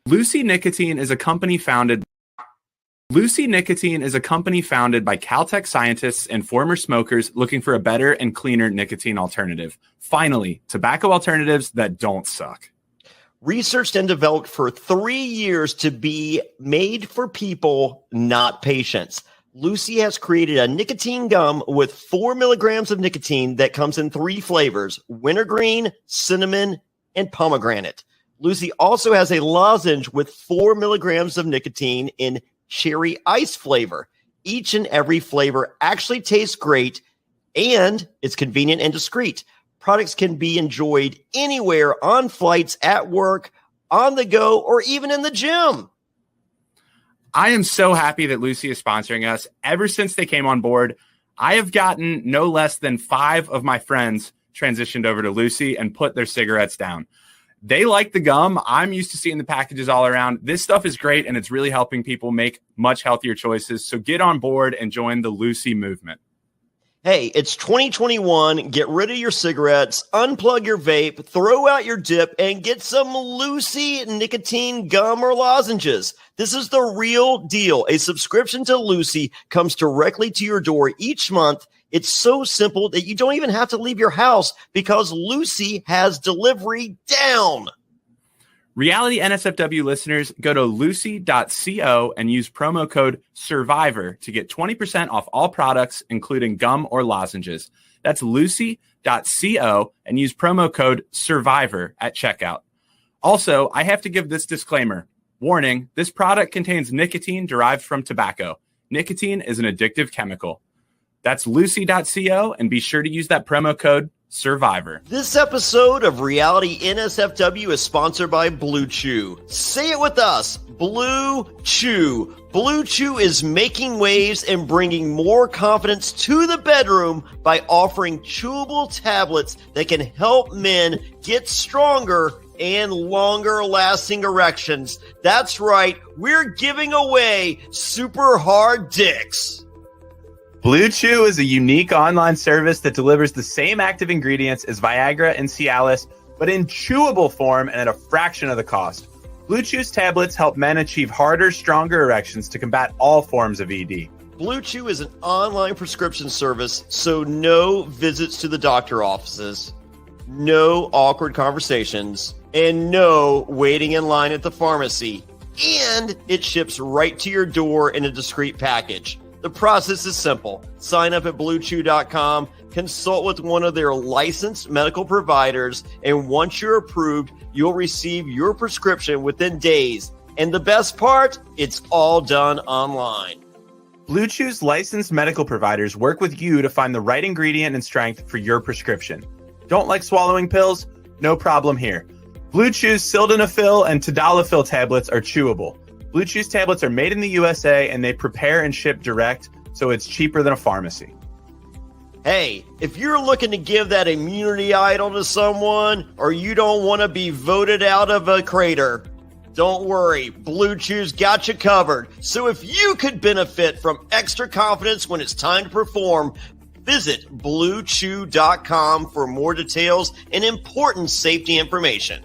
Lucy Nicotine is a company founded Lucy Nicotine is a company founded by Caltech scientists and former smokers looking for a better and cleaner nicotine alternative. Finally, tobacco alternatives that don't suck. Researched and developed for 3 years to be made for people, not patients. Lucy has created a nicotine gum with 4 milligrams of nicotine that comes in 3 flavors: wintergreen, cinnamon, and pomegranate. Lucy also has a lozenge with 4 milligrams of nicotine in cherry ice flavor. Each and every flavor actually tastes great, and it's convenient and discreet. Products can be enjoyed anywhere, on flights, at work, on the go, or even in the gym. I am so happy that Lucy is sponsoring us. Ever since they came on board, I have gotten no less than 5 of my friends transitioned over to Lucy and put their cigarettes down. They like the gum. I'm used to seeing the packages all around. This stuff is great, and it's really helping people make much healthier choices. So get on board and join the Lucy movement. Hey, it's 2021. Get rid of your cigarettes, unplug your vape, throw out your dip, and get some Lucy nicotine gum or lozenges. This is the real deal. A subscription to Lucy comes directly to your door each month. It's so simple that you don't even have to leave your house because Lucy has delivery down. Reality NSFW listeners, go to lucy.co and use promo code SURVIVOR to get 20% off all products, including gum or lozenges. That's lucy.co and use promo code SURVIVOR at checkout. Also, I have to give this disclaimer. Warning, this product contains nicotine derived from tobacco. Nicotine is an addictive chemical. That's lucy.co, and be sure to use that promo code SURVIVOR. This episode of Reality NSFW is sponsored by BlueChew. Say it with us, BlueChew. BlueChew is making waves and bringing more confidence to the bedroom by offering chewable tablets that can help men get stronger and longer-lasting erections. That's right, we're giving away super hard dicks. BlueChew is a unique online service that delivers the same active ingredients as Viagra and Cialis, but in chewable form and at a fraction of the cost. BlueChew's tablets help men achieve harder, stronger erections to combat all forms of ED. BlueChew is an online prescription service, so no visits to the doctor offices, no awkward conversations, and no waiting in line at the pharmacy. And it ships right to your door in a discreet package. The process is simple. Sign up at BlueChew.com, consult with one of their licensed medical providers, and once you're approved, you'll receive your prescription within days. And the best part, it's all done online. BlueChew's licensed medical providers work with you to find the right ingredient and strength for your prescription. Don't like swallowing pills? No problem here. BlueChew's sildenafil and tadalafil tablets are chewable. BlueChew's tablets are made in the USA, and they prepare and ship direct, so it's cheaper than a pharmacy. Hey, if you're looking to give that immunity idol to someone, or you don't want to be voted out of a crater, don't worry, BlueChew's got you covered. So if you could benefit from extra confidence when it's time to perform, visit BlueChew.com for more details and important safety information.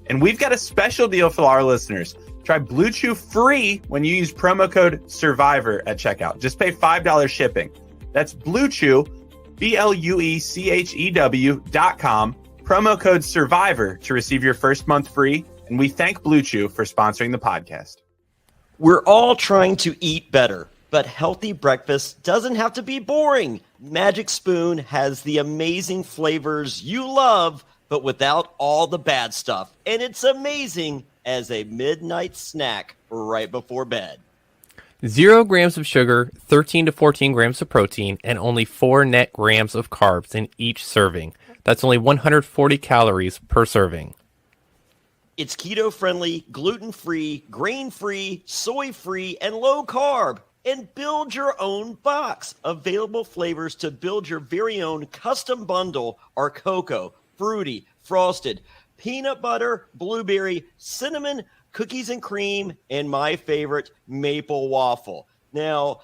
And we've got a special deal for our listeners. Try BlueChew free when you use promo code SURVIVOR at checkout. Just pay $5 shipping. That's BlueChew, BlueChew.com, promo code SURVIVOR to receive your first month free. And we thank BlueChew for sponsoring the podcast. We're all trying to eat better, but healthy breakfast doesn't have to be boring. Magic Spoon has the amazing flavors you love, but without all the bad stuff. And it's amazing as a midnight snack right before bed. 0 grams of sugar, 13 to 14 grams of protein, and only 4 net grams of carbs in each serving. That's only 140 calories per serving. It's keto-friendly, gluten-free, grain-free, soy-free, and low-carb. And build your own box. Available flavors to build your very own custom bundle are cocoa, fruity, frosted, peanut butter, blueberry, cinnamon, cookies and cream, and my favorite, maple waffle. Now,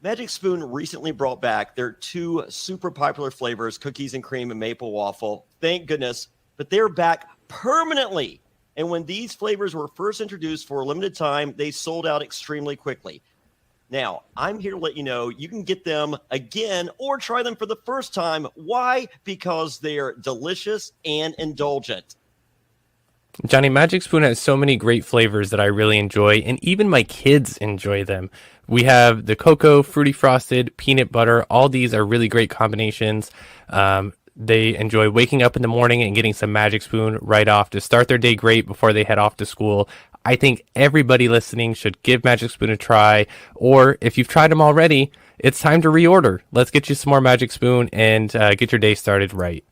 Magic Spoon recently brought back their 2 super popular flavors, cookies and cream and maple waffle. Thank goodness. But they're back permanently. And when these flavors were first introduced for a limited time, they sold out extremely quickly. Now, I'm here to let you know you can get them again or try them for the first time. Why? Because they're delicious and indulgent. Johnny, Magic Spoon has so many great flavors that I really enjoy, and even my kids enjoy them. We have the cocoa, fruity frosted, peanut butter. All these are really great combinations. They enjoy waking up in the morning and getting some Magic Spoon right off to start their day great before they head off to school. I think everybody listening should give Magic Spoon a try, or if you've tried them already, it's time to reorder. Let's get you some more Magic Spoon and get your day started right.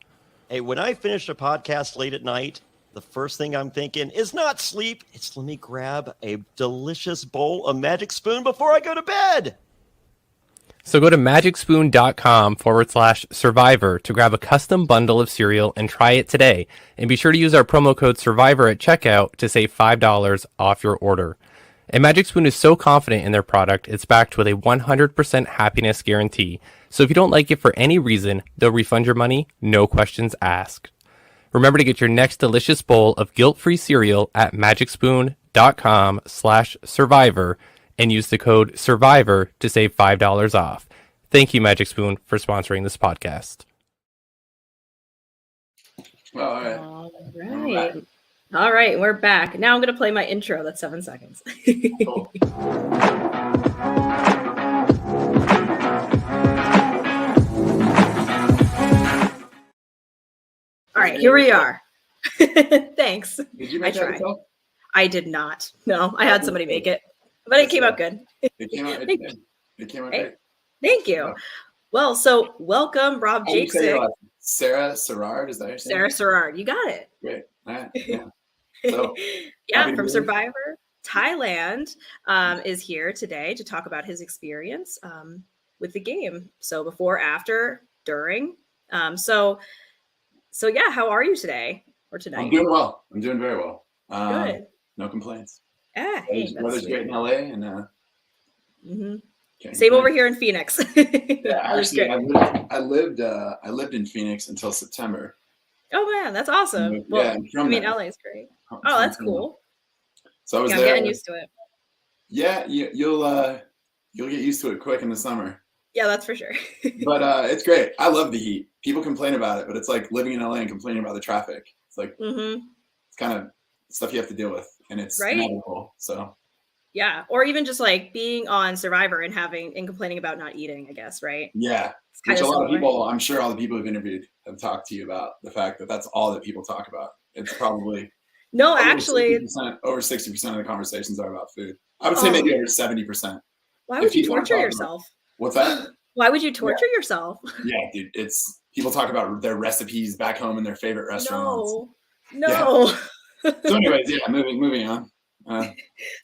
Hey, when I finish a podcast late at night, the first thing I'm thinking is not sleep. It's let me grab a delicious bowl of Magic Spoon before I go to bed. So go to magicspoon.com/survivor to grab a custom bundle of cereal and try it today. And be sure to use our promo code survivor at checkout to save $5 off your order. And Magic Spoon is so confident in their product, it's backed with a 100% happiness guarantee. So if you don't like it for any reason, they'll refund your money, no questions asked. Remember to get your next delicious bowl of guilt-free cereal at magicspoon.com/survivor and use the code SURVIVOR to save $5 off. Thank you, Magic Spoon, for sponsoring this podcast. All right, we're back. Now I'm going to play my intro. That's 7 seconds. Cool. All right, here we are. Thanks. Did you make that yourself? I did not. No, I had somebody make it, but it came out good. It came out good. Great. Thank you. Well, so welcome, Robb Zbacnik. Sarah Sirard, is that your name? Sarah Sirard, you got it. Great. All right. Yeah. So, yeah, from Survivor Thailand is here today to talk about his experience with the game. So before, after, during. So yeah, how are you today or tonight? I'm doing well. I'm doing very well. Good. No complaints. Hey, weather's great in LA, and same over here in Phoenix. Yeah, actually, I lived in Phoenix until September. Oh man, that's awesome. Well, I mean, LA is great. Oh, that's cool. So I was there. I'm getting used to it. Yeah, you'll get used to it quick in the summer. Yeah, that's for sure. But it's great. I love the heat. People complain about it, but it's like living in LA and complaining about the traffic. It's like it's kind of stuff you have to deal with, and it's inevitable. So yeah, or even just like being on Survivor and complaining about not eating, I guess, right? Yeah, which a lot of people, I'm sure all the people who've interviewed have talked to you about the fact that that's all that people talk about. It's probably actually over 60% of the conversations are about food. I would say maybe over 70%. Why would you torture yourself? What's that? Why would you torture yourself? Yeah, dude, it's people talk about their recipes back home in their favorite restaurants. No. Yeah. So anyways, yeah, moving on.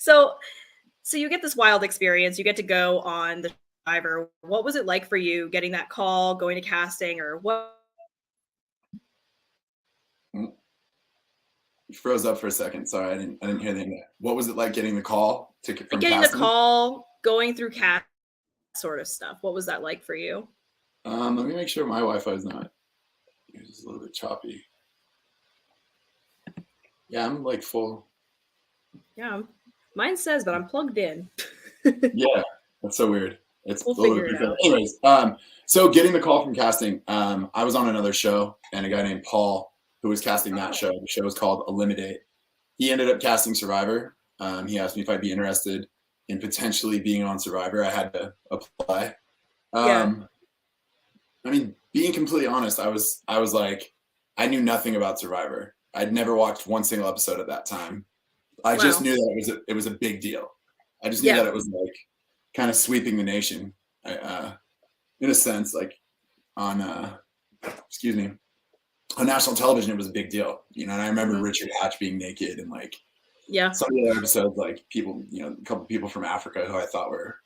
So you get this wild experience. You get to go on the Survivor. What was it like for you getting that call, going to casting, or what? You froze up for a second. Sorry, I didn't hear the end of that. What was it like getting the call from getting casting? the call, going through cast sort of stuff? What was that like for you? Let me make sure my Wi-Fi is not. It's a little bit choppy. Yeah, I'm like full. Yeah, mine says that I'm plugged in. Yeah, that's so weird. We'll figure it out. Anyways, so getting the call from casting, I was on another show, and a guy named Paul, who was casting that show. The show was called Eliminate. He ended up casting Survivor. He asked me if I'd be interested in potentially being on Survivor. I had to apply. I mean, being completely honest, I was like, I knew nothing about Survivor. I'd never watched one single episode at that time. I just knew that it was a big deal. I just knew that it was like kind of sweeping the nation, in a sense, like on national television, it was a big deal, and I remember Richard Hatch being naked and like, some of the other episodes, like people, a couple people from Africa who I thought were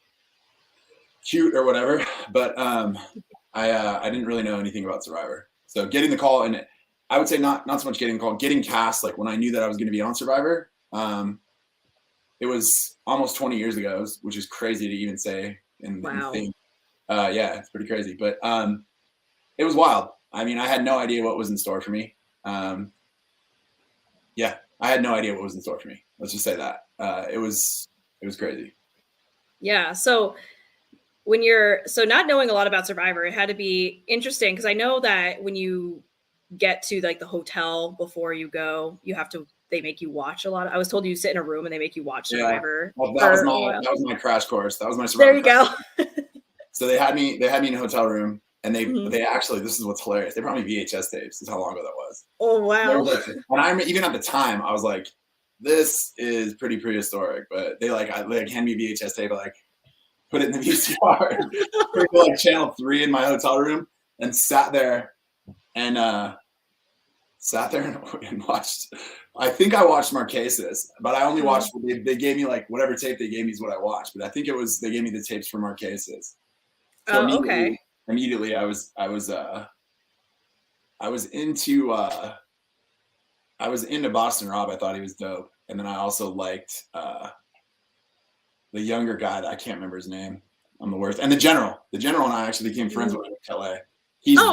cute or whatever, but I didn't really know anything about Survivor. So getting the call, and I would say not so much getting the call, getting cast, like when I knew that I was going to be on Survivor, it was almost 20 years ago, which is crazy to even say and think. Yeah, it's pretty crazy, but it was wild. I mean, I had no idea what was in store for me. Yeah, I had no idea what was in store for me. Let's just say that. It was crazy. Yeah. So not knowing a lot about Survivor, it had to be interesting because I know that when you get to like the hotel before you go, they make you watch a lot. I was told you sit in a room and they make you watch Survivor. Well, that was my crash course. That was my There Survivor. you go. So they had me in a hotel room, and Mhm. they actually, this is what's hilarious. They brought me VHS tapes. This is how long ago that was. Oh wow. And I even at the time I was like, this is pretty prehistoric, but they hand me VHS tape, like put it in the VCR, put like channel 3 in my hotel room, and sat there and watched. I think I watched Marquesas, but I only watched. They gave me like whatever tape they gave me is what I watched. But I think they gave me the tapes for Marquesas. So okay. Immediately, I was into Boston Rob. I thought he was dope, and then I also liked the younger guy. I can't remember his name. I'm the worst. And the general and I actually became friends when I went to LA.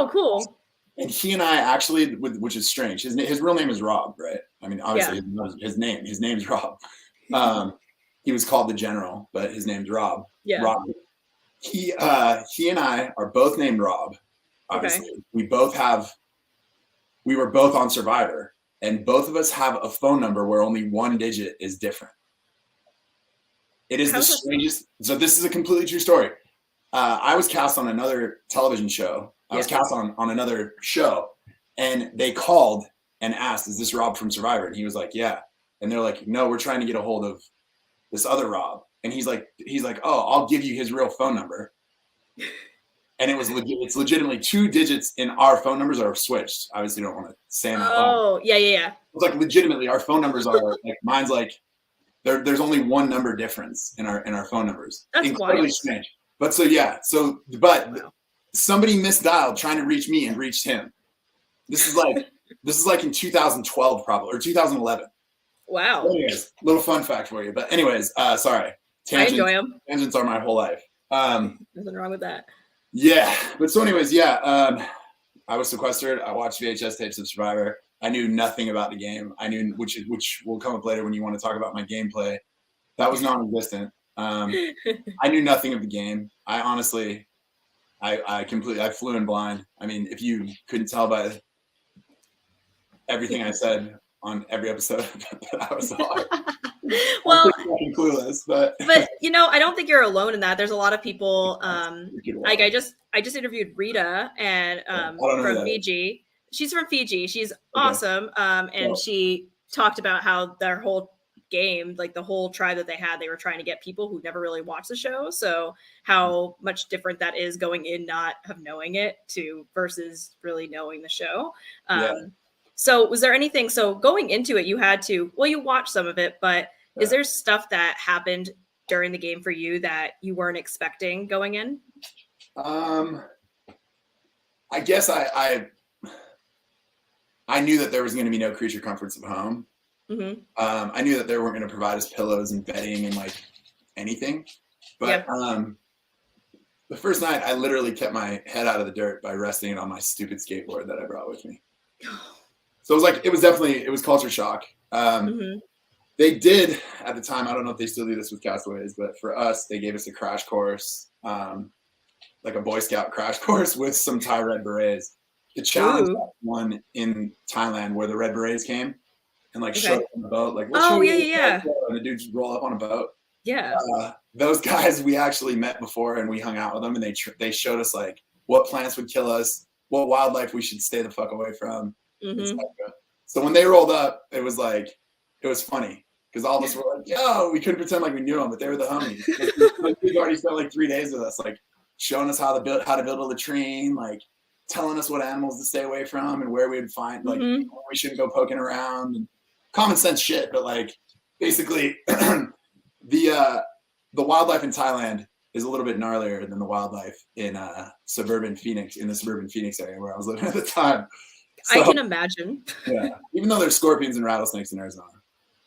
Cool. And he and I actually, which is strange. His real name is Rob, right? I mean, obviously his name's Rob. He was called the General, but his name's Rob. Yeah. Rob. He and I are both named Rob. Obviously, okay. We were both on Survivor, and both of us have a phone number where only one digit is different. It is the strangest. So this is a completely true story. I was cast on another television show. I was cast on another show, and they called and asked, "Is this Rob from Survivor?" And he was like, "Yeah." And they're like, "No, we're trying to get a hold of this other Rob." And he's like, "Oh, I'll give you his real phone number." And it's legitimately 2 digits in our phone numbers are switched. Obviously, don't want to say that. Oh, yeah. It's like legitimately our phone numbers are like mine's like there's only one number difference in our phone numbers. That's incredibly wild. Strange. But somebody misdialed trying to reach me and reached him. This is like in 2012 probably or 2011. Wow. Anyways, little fun fact for you. But anyways, sorry. Tangents, I enjoy them. Tangents are my whole life. Nothing wrong with that. Yeah. But so anyways, I was sequestered. I watched VHS tapes of Survivor. I knew nothing about the game. I knew which will come up later when you want to talk about my gameplay. That was non-existent. I knew nothing of the game. I honestly, I flew in blind. I mean, if you couldn't tell by everything I said on every episode that I was on. Well, I'm clueless, but I don't think you're alone in that. There's a lot of people. Like I just interviewed Rita and from Fiji. She's from Fiji. She's awesome. And she talked about how their whole game, like the whole tribe that they were trying to get people who never really watched the show. So how much different that is going in, not of knowing it to versus really knowing the show. So was there anything, so going into it, you had to, well, you watched some of it, but is there stuff that happened during the game for you that you weren't expecting going in? I guess I knew that there was going to be no creature comforts at home. Mm-hmm. I knew that they weren't going to provide us pillows and bedding and like anything. But the first night, I literally kept my head out of the dirt by resting it on my stupid skateboard that I brought with me. So it was culture shock. They did at the time, I don't know if they still do this with Castaways, but for us, they gave us a crash course, like a Boy Scout crash course with some Thai Red Berets. The challenge one in Thailand where the Red Berets came and like showed up on the boat. Like, and the dudes roll up on a boat. Yeah. Those guys we actually met before and we hung out with them and they showed us like what plants would kill us, what wildlife we should stay the fuck away from. So when they rolled up, it was funny because all of us were like, yo, we couldn't pretend like we knew them, but they were the homies. Like, we've already spent like 3 days with us, like showing us how to build a latrine, like telling us what animals to stay away from and where we would find, like we shouldn't go poking around and common sense shit. But like basically the wildlife in Thailand is a little bit gnarlier than the wildlife in suburban Phoenix area where I was living at the time. So, I can imagine. Even though there's scorpions and rattlesnakes in Arizona.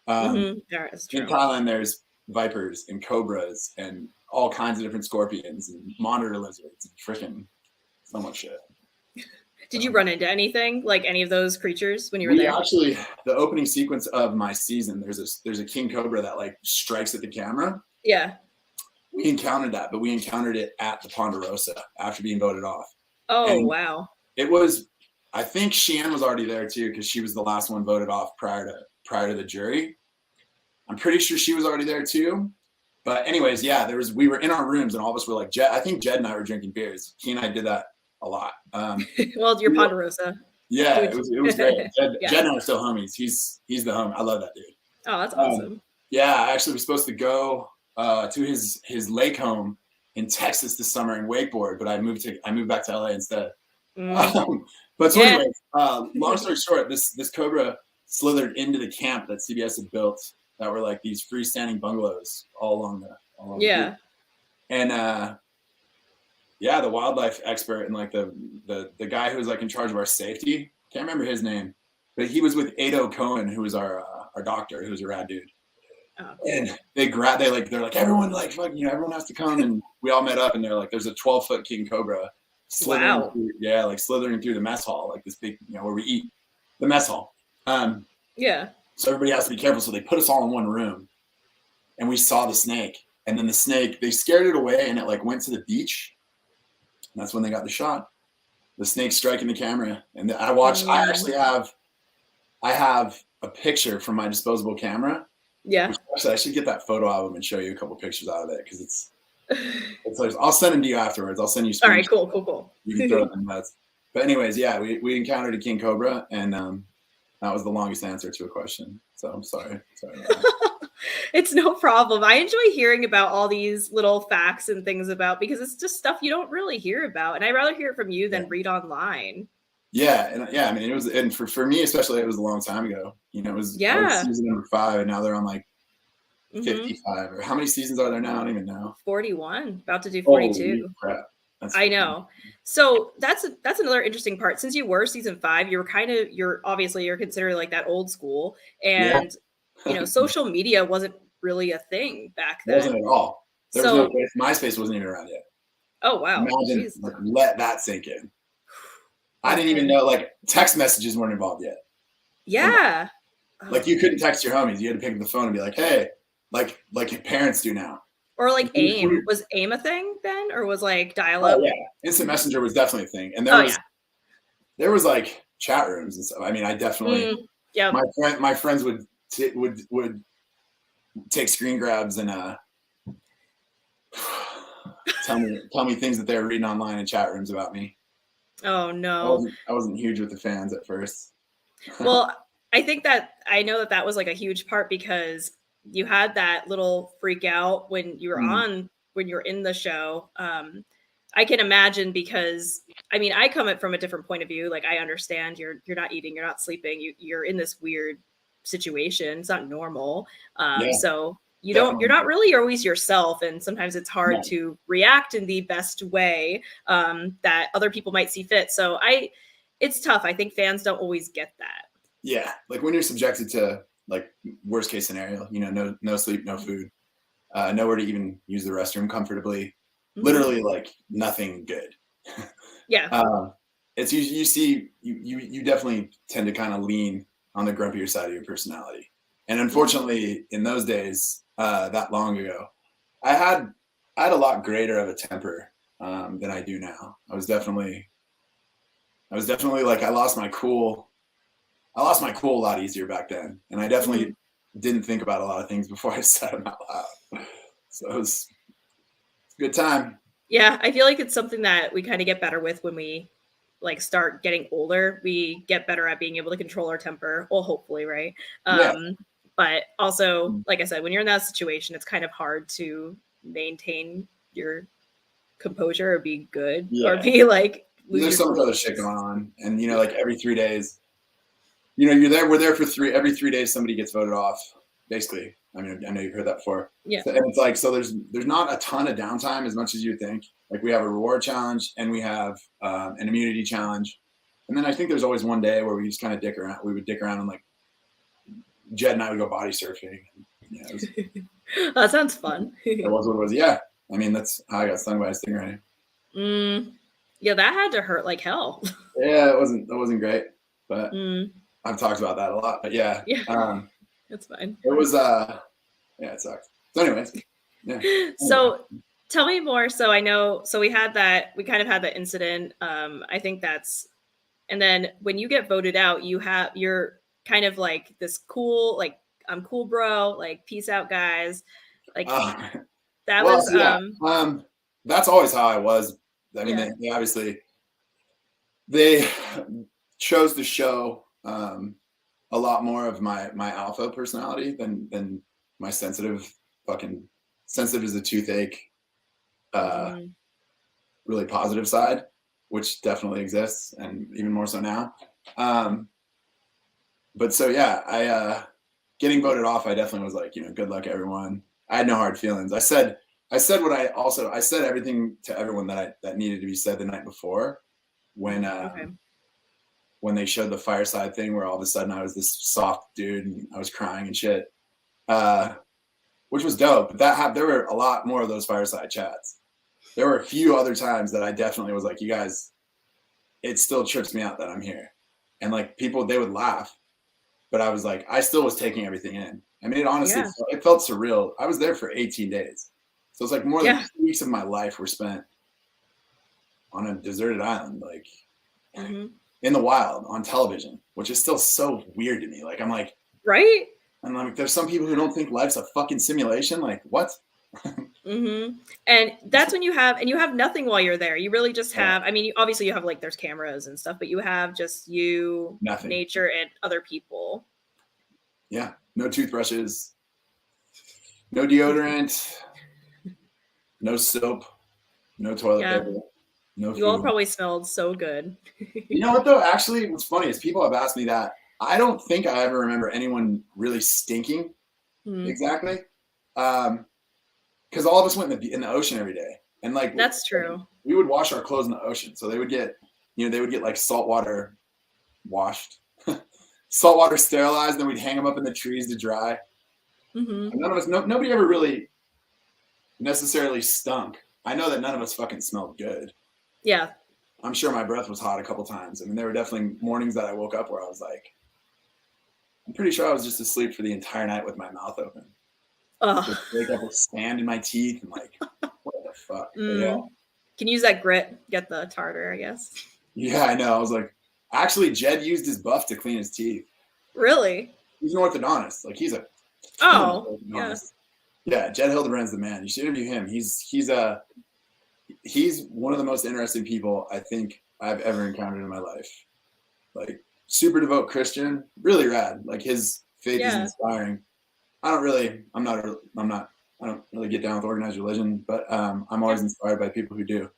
In Thailand, there's vipers and cobras and all kinds of different scorpions and monitor lizards and freaking so much shit. Did you run into anything like any of those creatures when you were there? Actually, the opening sequence of my season, there's a king cobra that like strikes at the camera. Yeah. We encountered that, but we encountered it at the Ponderosa after being voted off. Oh, and wow. It was, I think Sheehan was already there too, because she was the last one voted off prior to the jury. I'm pretty sure she was already there too. But anyways, yeah, we were in our rooms and all of us were like, I think Jed and I were drinking beers. He and I did that a lot. Well, your Ponderosa. Yeah, it was great. Jed Yeah. and I are still homies. He's the homie. I love that dude. Oh, that's awesome. Yeah, actually, we're supposed to go to his lake home in Texas this summer and wakeboard, but I moved back to LA instead. But so anyway, long story short, this cobra slithered into the camp that CBS had built that were like these freestanding bungalows all along the route. And the wildlife expert and like the guy who was like in charge of our safety, can't remember his name, but he was with Ado Cohen, who was our doctor, who's a rad dude. Oh, and they're like, everyone like fucking, everyone has to come, and we all met up, and they're like, there's a 12-foot king cobra slithering slithering through the mess hall, like this big, where we eat, the mess hall. So everybody has to be careful. So they put us all in one room, and we saw the snake, and then the snake, they scared it away, and it like went to the beach, and that's when they got the shot. The snake striking the camera, and I watched. I actually have a picture from my disposable camera. Yeah. Actually, I should get that photo album and show you a couple pictures out of it because it's I'll send them to you afterwards. I'll send you. All right, cool. You can throw them in nuts. But anyways, yeah, we encountered a king cobra, and that was the longest answer to a question. So I'm sorry. It's no problem. I enjoy hearing about all these little facts and things because it's just stuff you don't really hear about, and I'd rather hear it from you than read online. Yeah, I mean, it was, and for me especially, it was a long time ago. It was season number 5, and now they're on like 55. Or how many seasons are there now? I don't even know. 41, about to do 42. Holy crap. I know. So that's another interesting part. Since you were season 5, you were you're considered like that old school, and social media wasn't really a thing back then. It wasn't at all. MySpace wasn't even around yet. Oh wow! Imagine let that sink in. I didn't even know, like, text messages weren't involved yet. Yeah. Like, you couldn't text your homies. You had to pick up the phone and be like, hey, like your parents do now. Or like AIM. Was AIM a thing then? Or was like dial-up? Oh, yeah. Instant Messenger was definitely a thing. And there was like chat rooms and stuff. I mean, I definitely, my friends would take screen grabs and tell me things that they were reading online in chat rooms about me. Oh no. I wasn't huge with the fans at first. Well, I think I know that was like a huge part because you had that little freak out when you were when you were in the show. I can imagine because I mean, I come from a different point of view. Like I understand you're not eating, you're not sleeping, you're in this weird situation. It's not normal. So you're not really always yourself. And sometimes it's hard to react in the best way that other people might see fit. So it's tough. I think fans don't always get that. Yeah. Like when you're subjected to like worst case scenario, no sleep, no food, nowhere to even use the restroom comfortably, literally like nothing good. Yeah. It's you definitely tend to kind of lean on the grumpier side of your personality. And unfortunately in those days, that long ago, I had a lot greater of a temper than I do now. I was definitely like I lost my cool a lot easier back then, and I definitely didn't think about a lot of things before I said them out loud. So it was a good time. Yeah, I feel like it's something that we kind of get better with when we like start getting older. We get better at being able to control our temper. Well, hopefully, right? But also, like I said, when you're in that situation, it's kind of hard to maintain your composure or be good or be like. There's so much other shit going on, and like every 3 days, we're there for every 3 days somebody gets voted off. Basically, I mean, I know you've heard that before. Yeah, and it's like so. There's not a ton of downtime as much as you think. Like we have a reward challenge and we have an immunity challenge, and then I think there's always one day where we just kind of dick around. We would dick around and like. Jed and I would go body surfing. That sounds fun. That was what it was. Yeah. I mean, that's how I got stung by a stingray. Yeah, that had to hurt like hell. Yeah, it wasn't great, but I've talked about that a lot. But yeah, that's fine. It was it sucked. So anyways, yeah. So tell me more. So I know, so we kind of had that incident. I think that's, and then when you get voted out, you're kind of like this cool, like, I'm cool, bro, like, peace out, guys. Like that was that's always how I was. I mean, they obviously they chose to show a lot more of my alpha personality than my sensitive as a toothache, really positive side, which definitely exists, and even more so now. But so yeah, I getting voted off, I definitely was like, good luck, everyone. I had no hard feelings. I said everything to everyone that needed to be said the night before, when they showed the fireside thing where all of a sudden I was this soft dude and I was crying and shit, which was dope. But there were a lot more of those fireside chats. There were a few other times that I definitely was like, you guys, it still trips me out that I'm here. And like people, they would laugh, but I was like, I still was taking everything in. I mean, it honestly, it felt surreal. I was there for 18 days. So it's like more than 2 weeks of my life were spent on a deserted island, like in the wild on television, which is still so weird to me. Like, I'm like, right. I'm like, there's some people who don't think life's a fucking simulation. Like, what? And that's when you have nothing while you're there. You really just have, I mean, obviously you have like, there's cameras and stuff, but you have just nothing. Nature and other people. Yeah. No toothbrushes, no deodorant, no soap, no toilet paper, no food. You all probably smelled so good. You know what though? Actually, what's funny is people have asked me that. I don't think I ever remember anyone really stinking exactly. Because all of us went in the ocean every day, and like that's true. We would wash our clothes in the ocean, so they would get like saltwater washed, saltwater sterilized, and then we'd hang them up in the trees to dry. None of us, nobody ever really necessarily stunk. I know that none of us fucking smelled good. Yeah, I'm sure my breath was hot a couple times. I mean, there were definitely mornings that I woke up where I was like, I'm pretty sure I was just asleep for the entire night with my mouth open. Just wake up with sand in my teeth and like, what the fuck? Yeah. Can use that grit, get the tartar, I guess. Yeah, I know. I was like, actually, Jed used his buff to clean his teeth. Really? He's an orthodontist. Like, he's a yeah. Jed Hildebrand's the man. You should interview him. He's one of the most interesting people I think I've ever encountered in my life. Like, super devout Christian, really rad. Like, his faith is inspiring. I don't really get down with organized religion, but I'm always inspired by people who do.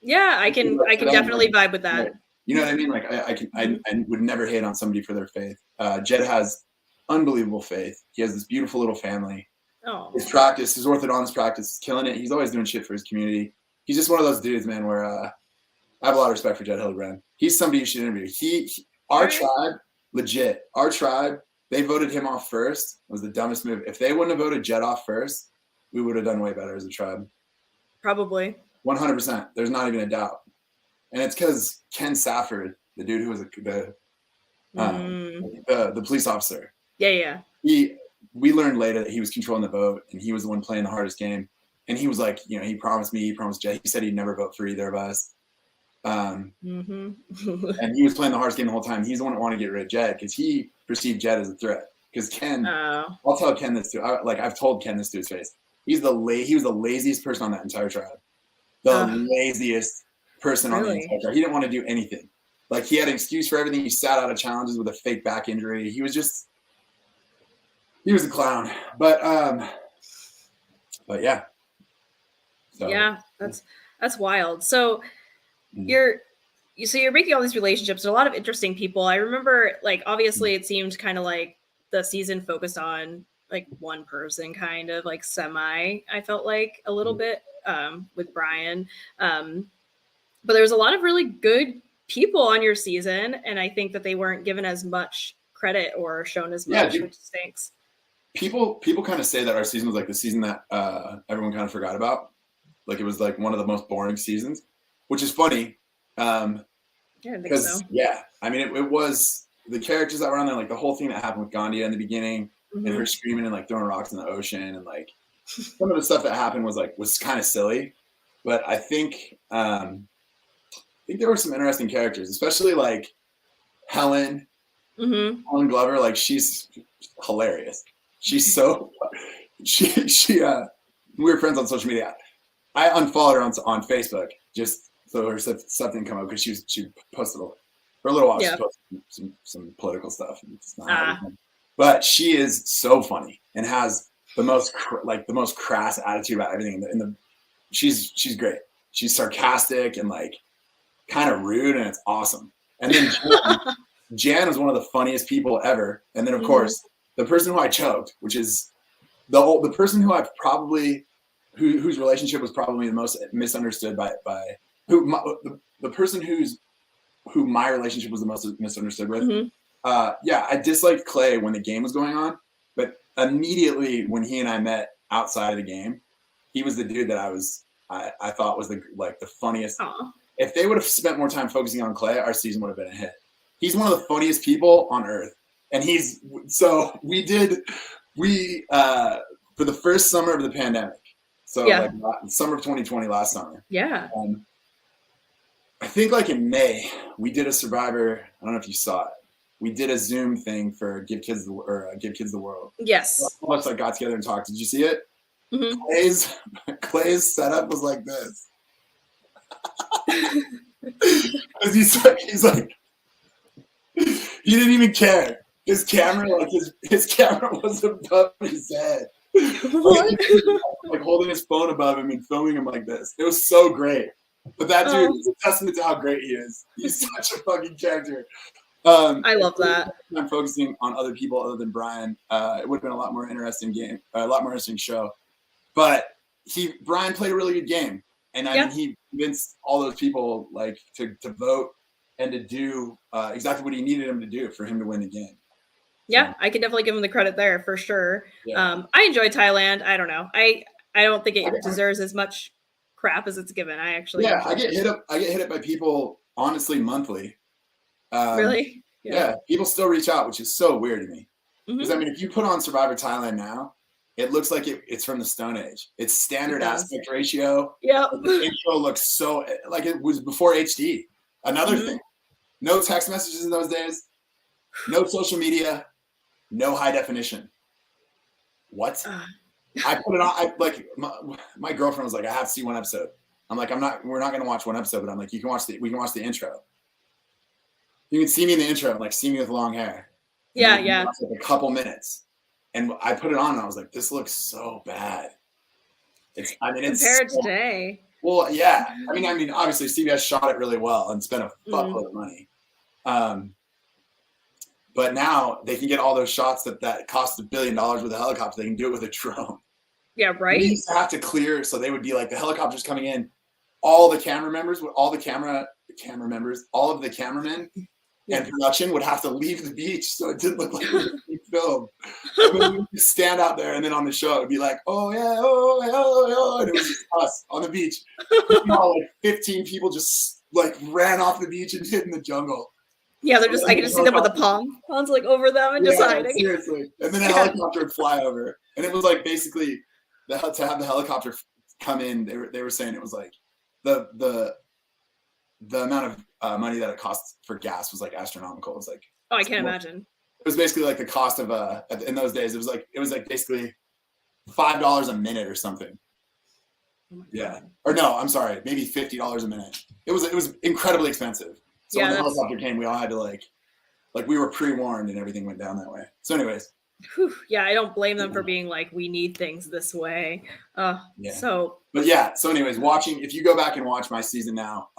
Yeah, I can definitely vibe with that. You know what I mean? Like I would never hate on somebody for their faith. Jed has unbelievable faith. He has this beautiful little family. Oh. His orthodontist practice is killing it. He's always doing shit for his community. He's just one of those dudes, man, where I have a lot of respect for Jed Hildebrand. He's somebody you should interview. Our tribe, they voted him off first. It was the dumbest move. If they wouldn't have voted Jed off first, we would have done way better as a tribe. Probably. 100%. There's not even a doubt. And it's because Ken Safford, the dude who was the police officer. Yeah. We learned later that he was controlling the vote, and he was the one playing the hardest game. And he was like, he promised Jed. He said he'd never vote for either of us. And he was playing the hardest game the whole time. He's the one that wanted to get rid of Jed because he perceived Jed as a threat. Because Ken, I'll tell Ken this too. I've told Ken this to his face. He was the laziest person on that entire tribe. The laziest person on the entire tribe. He didn't want to do anything. Like, he had an excuse for everything. He sat out of challenges with a fake back injury. He was a clown. But yeah. So, yeah, that's wild. So you're making all these relationships and a lot of interesting people. I remember, like, obviously it seemed kind of like the season focused on like one person, kind of like I felt like a little bit with Brian. But there was a lot of really good people on your season, and I think that they weren't given as much credit or shown as much, which stinks. People kind of say that our season was like the season that everyone kind of forgot about. Like, it was like one of the most boring seasons, which is funny. Yeah, I think so. Yeah, I mean, it was the characters that were on there, like the whole thing that happened with Gandia in the beginning, and her screaming and like throwing rocks in the ocean, and like some of the stuff that happened was kind of silly, but I think there were some interesting characters, especially like Helen Glover. Like she's hilarious. She's so we were friends on social media. I unfollowed her on Facebook just so her stuff didn't come up because she posted for a little while. Yeah. She posted some political stuff. It's not but she is so funny and has the most crass attitude about everything. She's great. She's sarcastic and like kind of rude, and it's awesome. And then Jan was one of the funniest people ever. And then of course the person who I choked, which is the person who I've probably whose relationship was probably the most misunderstood by the person who my relationship was the most misunderstood with. I disliked Clay when the game was going on, but immediately when he and I met outside of the game, he was the dude that I thought was the funniest. Aww. If they would have spent more time focusing on Clay, our season would have been a hit. He's one of the funniest people on earth. And for the first summer of the pandemic, like summer of 2020, last summer. Yeah. I think like in May, we did a Survivor. I don't know if you saw it. We did a Zoom thing for Give Kids the World. Yes. All of us got together and talked. Did you see it? Clay's setup was like this. He's like, he didn't even care. His camera was above his head. Like holding his phone above him and filming him like this. It was so great. But that dude is a testament to how great he is. He's such a fucking character. I love that. I'm focusing on other people other than Brian. It would have been a lot more interesting game, a lot more interesting show. But Brian played a really good game, and I mean, he convinced all those people like to vote and to do exactly what he needed him to do for him to win the game. Yeah, I can definitely give him the credit there for sure. Yeah. I enjoy Thailand. I don't know. I don't think it deserves as much crap as it's given. I get hit up by people honestly monthly. Really? Yeah. People still reach out, which is so weird to me. Because I mean, if you put on Survivor Thailand now, it looks like it's from the Stone Age. It's standard aspect ratio. Yeah. The intro looks so like it was before HD. Another thing, no text messages in those days, no social media, no high definition. What? I put it on. My girlfriend was like, I have to see one episode. I'm like, we're not going to watch one episode, but I'm like, we can watch the intro. You can see me in the intro, like see me with long hair. Yeah. Like a couple minutes. And I put it on and I was like, this looks so bad. It's compared today. Well, yeah. I mean, obviously CBS shot it really well and spent a fuckload of money. But now they can get all those shots that cost $1 billion with a helicopter. They can do it with a drone. Yeah, right. They used to have to clear, so they would be like the helicopters coming in. All the camera members, all of the cameramen and production would have to leave the beach, so it didn't look like we were being filmed. We would stand out there, and then on the show, it would be like, oh yeah, and it was just us on the beach. Like 15 people just like ran off the beach and hid in the jungle. Yeah, they're just. I can just see them with the palms like over them and just hiding. Seriously, and then a helicopter would fly over, and it was like basically to have the helicopter come in. They were saying it was like the amount of money that it costs for gas was like astronomical. It was like I can't imagine. It was basically like the cost of in those days. It was like basically $5 a minute or something. Oh yeah, or no, I'm sorry, maybe $50 a minute. It was incredibly expensive. So when the helicopter came, we all had to like we were pre-warned and everything went down that way. So anyways. Whew, yeah, I don't blame them for being like, we need things this way. So anyways, if you go back and watch my season now,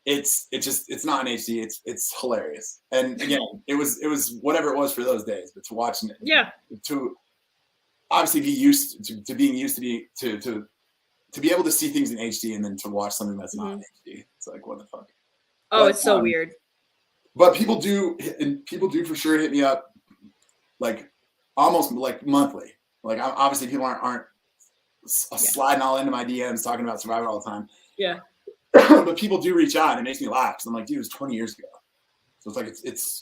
it's not in HD. It's hilarious. And again, it was whatever it was for those days, but to watch it, to obviously be used to being used to be able to see things in HD and then to watch something that's not in HD. It's like, what the fuck? Oh, it's so weird. But people do for sure hit me up like almost like monthly. Like obviously people aren't sliding all into my DMs talking about Survivor all the time. Yeah. but people do reach out and it makes me laugh. Cause I'm like, dude, it was 20 years ago. So it's like,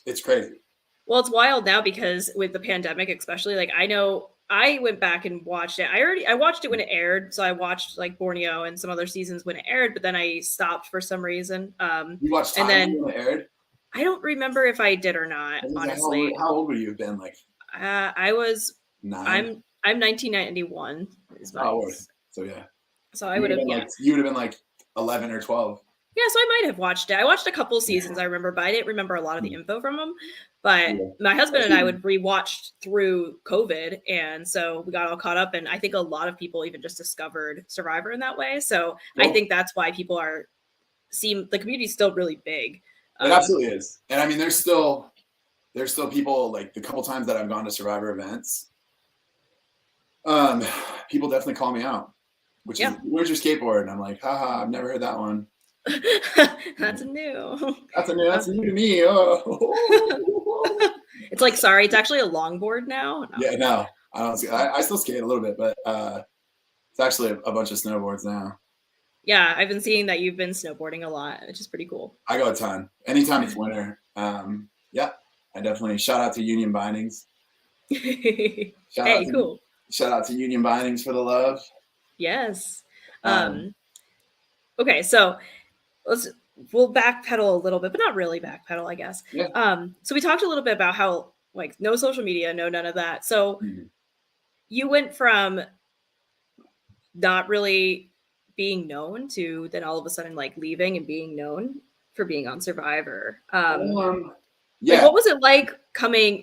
it's crazy. Well, it's wild now because with the pandemic, especially, like I know I went back and watched it. I watched it when it aired. So I watched like Borneo and some other seasons when it aired, but then I stopped for some reason. You watched Thailand and then when it aired? I don't remember if I did or not, honestly. How old would you have been? Like I was 9? I'm 1991 is my So yeah. So I would have you would have been like 11 or 12. Yeah, so I might have watched it. I watched a couple seasons, I remember, but I didn't remember a lot of the info from them. But my husband and I would rewatch through COVID, and so we got all caught up. And I think a lot of people even just discovered Survivor in that way. So I think that's why people the community is still really big. It absolutely is. And I mean, there's still people, like the couple times that I've gone to Survivor events, people definitely call me out, which is, where's your skateboard? And I'm like, haha, I've never heard that one. That's new. That's new to me. Oh. It's like, sorry, it's actually a longboard now. No. Yeah, no, I don't. I still skate a little bit, but it's actually a bunch of snowboards now. Yeah, I've been seeing that you've been snowboarding a lot, which is pretty cool. I go a ton. Anytime it's winter. Yeah, I definitely shout out to Union Bindings. Cool. Shout out to Union Bindings for the love. Yes. Okay, so we'll backpedal a little bit, but not really backpedal, I guess. Yeah. So we talked a little bit about how like no social media, no none of that. So you went from not really being known to then all of a sudden like leaving and being known for being on Survivor. Yeah. Like, what was it like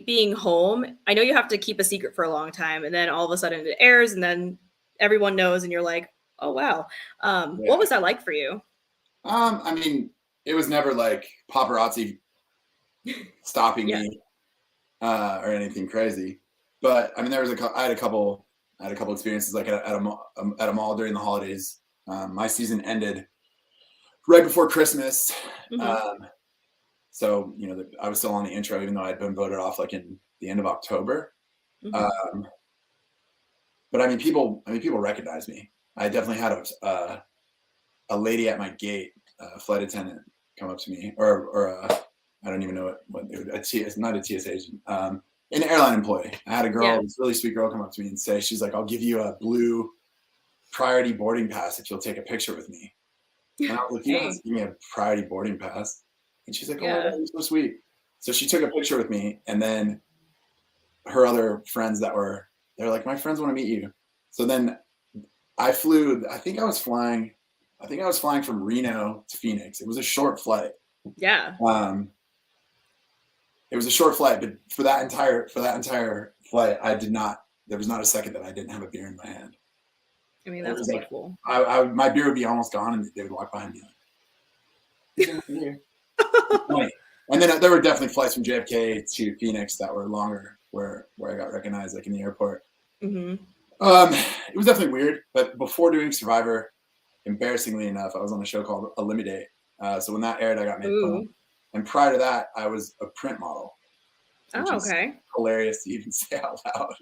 being home? I know you have to keep a secret for a long time, and then all of a sudden it airs, and then everyone knows, and you're like, oh wow. What was that like for you? I mean, it was never like paparazzi stopping me or anything crazy. But I mean, I had a couple experiences like at a mall during the holidays. My season ended right before Christmas. So, you know, I was still on the intro, even though I'd been voted off like in the end of October. But I mean, people recognize me. I definitely had a lady at my gate, a flight attendant, come up to me, or I don't even know it's not a TSA agent, an airline employee. I had a girl, this really sweet girl, come up to me and say, she's like, I'll give you a blue priority boarding pass if you'll take a picture with me. And I was like, you don't have to give me a priority boarding pass. And she's like, oh my God, you're so sweet. So she took a picture with me, and then her other friends they're like, my friends want to meet you. So then I think I was flying from Reno to Phoenix. It was a short flight. Yeah. It was a short flight, but for that entire flight, there was not a second that I didn't have a beer in my hand. I mean, that's like, cool. My beer would be almost gone, and they would walk behind me. And then there were definitely flights from JFK to Phoenix that were longer, where I got recognized, like in the airport. It was definitely weird, but before doing Survivor, embarrassingly enough, I was on a show called Eliminate. So when that aired, I got made fun of. And prior to that, I was a print model. Oh, okay. Hilarious to even say out loud.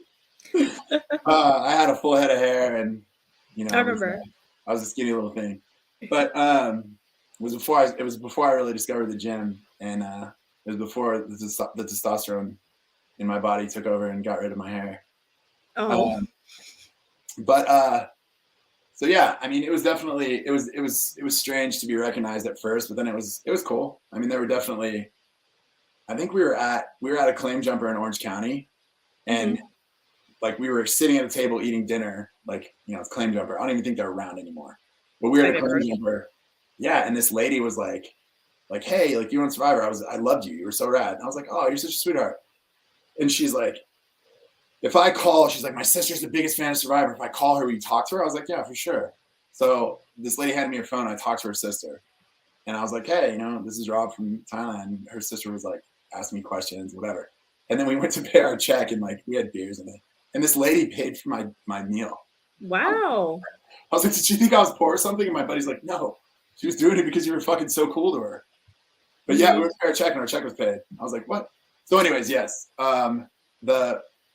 I had a full head of hair, and you know, I remember. I was a skinny little thing. But it was before I really discovered the gym, and it was before the testosterone in my body took over and got rid of my hair. So yeah, I mean, it was definitely it was strange to be recognized at first, but then it was cool. I mean, there were definitely, I think we were at a claim jumper in Orange County, and like we were sitting at a table eating dinner, like, you know, it's claim jumper. I don't even think they're around anymore, but we were at a claim jumper. Yeah, and this lady was like, hey, like, you on Survivor? I loved you. You were so rad. And I was like, oh, you're such a sweetheart. And she's like, she's like, my sister's the biggest fan of Survivor. If I call her, will you talk to her? I was like, yeah, for sure. So this lady handed me her phone. I talked to her sister, and I was like, hey, you know, this is Rob from Thailand. Her sister was like, asking me questions, whatever. And then we went to pay our check, and like we had beers in it. And this lady paid for my meal. Wow. I was like, did you think I was poor or something? And my buddy's like, no, she was doing it because you were fucking so cool to her. But yeah, we went to pay our check, and our check was paid. I was like, what? So anyways, yes.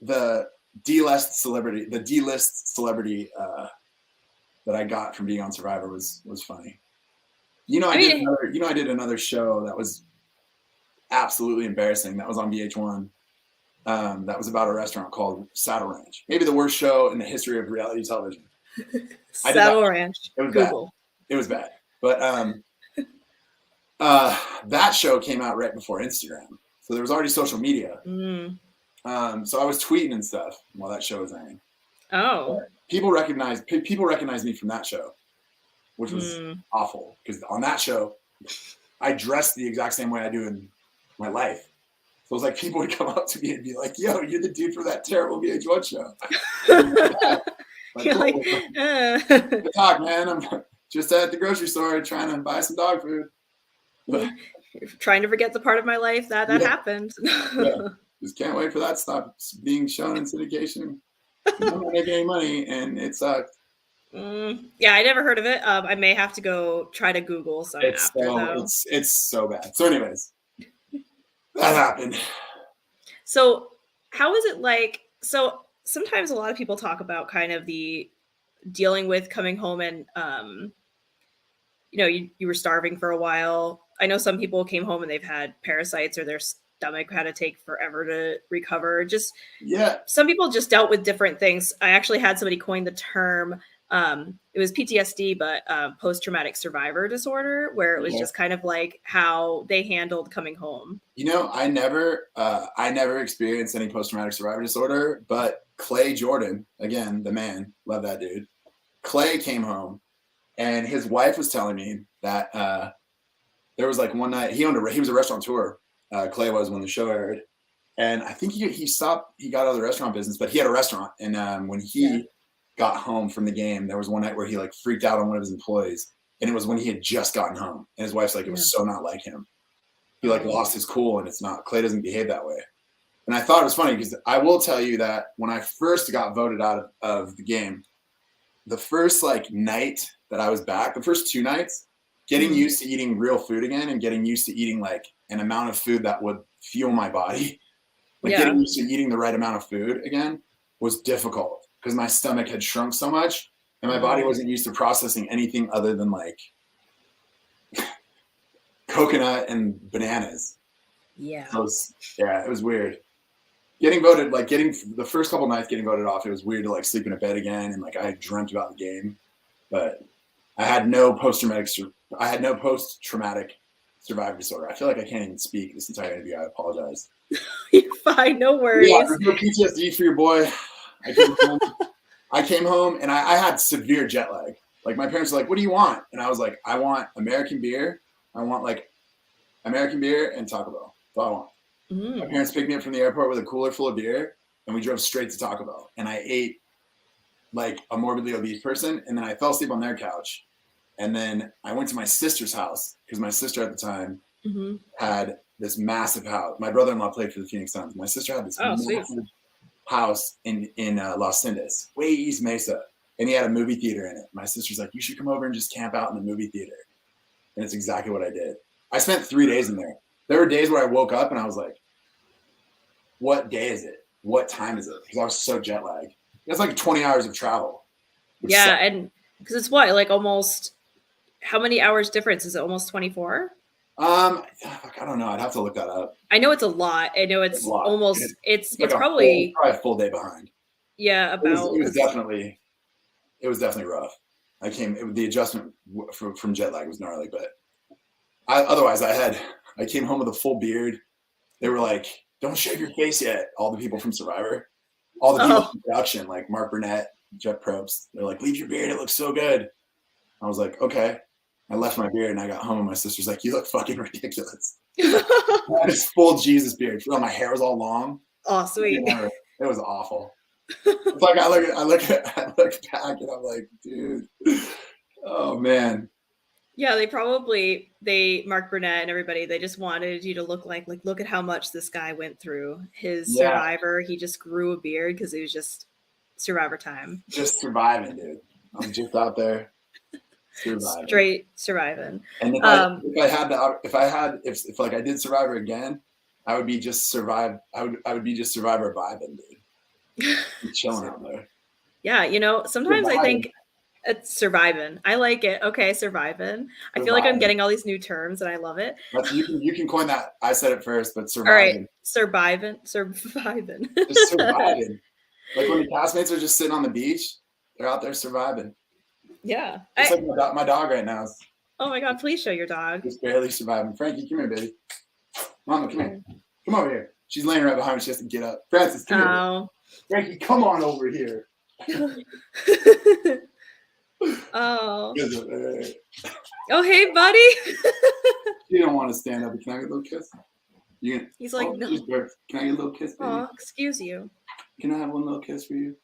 The D-list celebrity that I got from being on Survivor was funny. I did another show that was absolutely embarrassing. That was on VH1. That was about a restaurant called Saddle Ranch. Maybe the worst show in the history of reality television. Saddle Ranch. It was Google. bad. It was bad. But that show came out right before Instagram, so there was already social media. So I was tweeting and stuff while that show was airing. Oh. But people recognized me from that show, which was awful, because on that show I dressed the exact same way I do in my life. So it was like people would come up to me and be like, "Yo, you're the dude from that terrible VH1 show." Good talk, man. I'm just at the grocery store trying to buy some dog food. Trying to forget the part of my life that happened. Just can't wait for that to stop being shown in syndication. I'm not making any money, and it sucked. Yeah, I never heard of it. I may have to go try to Google some after, though. It's so bad. So anyways, that happened. So how is it like? So sometimes a lot of people talk about kind of the dealing with coming home and, you were starving for a while. I know some people came home and they've had parasites or their stomach had to take forever to recover. Some people just dealt with different things. I actually had somebody coin the term. It was PTSD, but post-traumatic survivor disorder, where it was just kind of like how they handled coming home. I never experienced any post-traumatic survivor disorder, but Clay Jordan, again, the man, love that dude. Clay came home, and his wife was telling me that there was like one night he was a restaurateur. Clay was when the show aired, and I think he got out of the restaurant business, but he had a restaurant, and when he got home from the game, there was one night where he like freaked out on one of his employees, and it was when he had just gotten home, and his wife's like, it was so not like him. He like lost his cool, and it's not, Clay doesn't behave that way. And I thought it was funny because I will tell you that when I first got voted out of the game, the first like night that I was back, the first 2 nights, getting used to eating real food again and getting used to eating like an amount of food that would fuel my body, like getting used to eating the right amount of food again was difficult because my stomach had shrunk so much and my body wasn't used to processing anything other than like coconut and bananas. Yeah. It was weird. Getting the first couple nights getting voted off, it was weird to like sleep in a bed again, and like I had dreamt about the game, but I had no post-traumatic survivor disorder. I feel like I can't even speak this entire interview. I apologize. You're fine, no worries. Yeah, there's no PTSD for your boy. I came home and I had severe jet lag. Like my parents were like, "What do you want?" And I was like, "I want American beer. I want like American beer and Taco Bell. That's all I want." My parents picked me up from the airport with a cooler full of beer, and we drove straight to Taco Bell. And I ate like a morbidly obese person, and then I fell asleep on their couch. And then I went to my sister's house because my sister at the time had this massive house. My brother-in-law played for the Phoenix Suns. My sister had this massive house in Los Angeles, way East Mesa, and he had a movie theater in it. My sister's like, "You should come over and just camp out in the movie theater." And it's exactly what I did. I spent 3 days in there. There were days where I woke up and I was like, "What day is it? What time is it?" Because I was so jet lagged. That's like 20 hours of travel. Yeah, and because it's what, like almost, how many hours difference? Is it almost 24? I don't know. I'd have to look that up. I know it's a lot. I know it's almost, it's probably a full day behind. Yeah, about. It was definitely rough. The adjustment from jet lag was gnarly, but I came home with a full beard. They were like, "Don't shave your face yet." All the people from Survivor, all the people from production, like Mark Burnett, Jeff Probst, they're like, "Leave your beard. It looks so good." I was like, "Okay." I left my beard and I got home and my sister's like, "You look fucking ridiculous." I had this full Jesus beard. My hair was all long. Oh, sweet. It was awful. It's like I look back and I'm like, dude, oh man. Yeah, Mark Burnett and everybody, they just wanted you to look like, look at how much this guy went through. His Survivor, he just grew a beard because it was just Survivor time. Just surviving, dude. I'm just out there surviving. Straight surviving. And if I did Survivor again, I would be just Survivor vibing, dude. Chilling out there. Yeah, sometimes I think It's surviving. I like it. Okay, surviving. I feel like I'm getting all these new terms and I love it. You can coin that. I said it first, but surviving. All right, surviving. Just surviving. Like when the castmates are just sitting on the beach, they're out there surviving. Yeah. It's like my dog right now. Oh my God, please show your dog. Just barely surviving. Frankie, come here, baby. Mama, come here. Come over here. She's laying right behind me. She has to get up. Francis, come here. Frankie, come on over here. Oh, hey, buddy. You don't want to stand up. Can I get a little kiss? He's like, no. Can I get a little kiss, baby? Oh, excuse you. Can I have one little kiss for you?